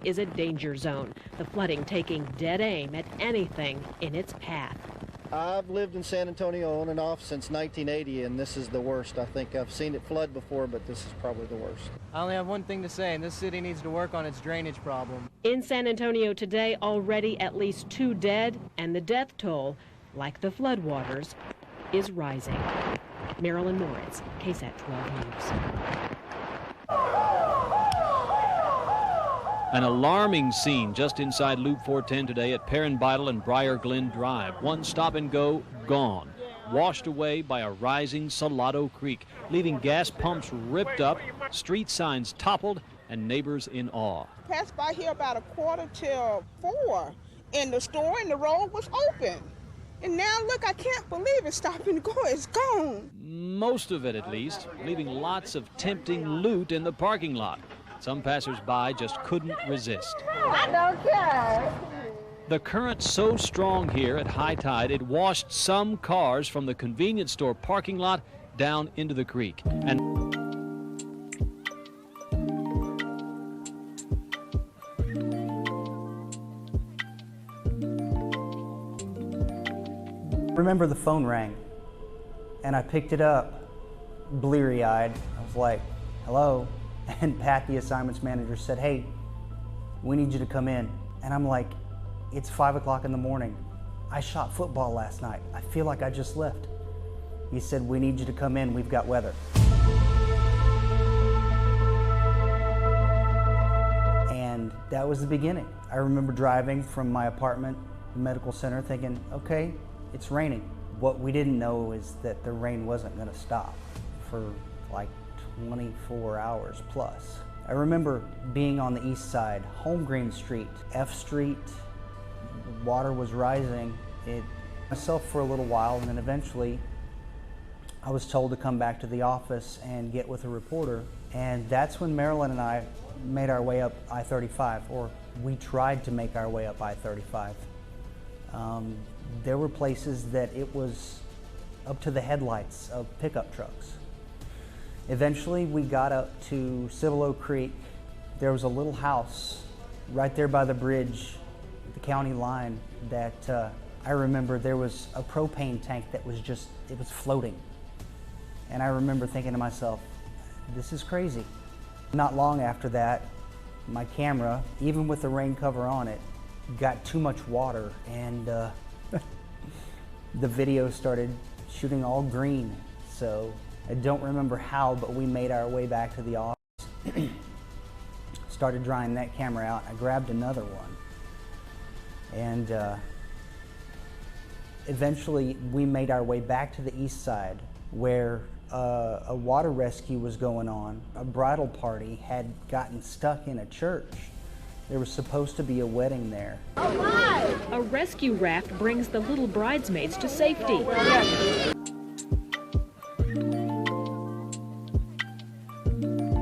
is a danger zone, the flooding taking dead aim at anything in its path. I've lived in San Antonio on and off since 1980, and this is the worst. I think I've seen it flood before, but this is probably the worst. I only have one thing to say, and this city needs to work on its drainage problem. In San Antonio today, already at least 2 dead, and the death toll, like the floodwaters, is rising. Marilyn Moritz, KSAT 12 News. An alarming scene just inside Loop 410 today at Perrin Bidle and Briar Glen Drive. One stop and go gone, washed away by a rising Salado Creek, leaving gas pumps ripped up, street signs toppled, and neighbors in awe. Passed by here about 3:45, and the store and the road was open. And now look, I can't believe it's stopping to go. It's gone. Most of it, at least, leaving lots of tempting loot in the parking lot. Some passers-by just couldn't resist. I don't care. The current so strong here at high tide, it washed some cars from the convenience store parking lot down into the creek. And remember the phone rang, and I picked it up, bleary-eyed. I was like, hello? And Pat, the assignments manager, said, hey, we need you to come in. And I'm like, it's 5 o'clock in the morning. I shot football last night. I feel like I just left. He said, we need you to come in, we've got weather. And that was the beginning. I remember driving from my apartment to the medical center thinking, okay, it's raining. What we didn't know is that the rain wasn't gonna stop for like 24 hours plus. I remember being on the east side, Holmgreen Street, F Street, water was rising. Myself for a little while, and then eventually I was told to come back to the office and get with a reporter, and that's when Marilyn and I made our way up I-35, or we tried to make our way up I-35. There were places that it was up to the headlights of pickup trucks. Eventually, we got up to Cibolo Creek. There was a little house right there by the bridge, the county line, that I remember there was a propane tank that was it was floating. And I remember thinking to myself, this is crazy. Not long after that, my camera, even with the rain cover on it, got too much water, and the video started shooting all green. So I don't remember how, but we made our way back to the office, started drying that camera out. I grabbed another one, and eventually we made our way back to the east side, where a water rescue was going on. A bridal party had gotten stuck in a church. There was supposed to be a wedding there. A rescue raft brings the little bridesmaids to safety.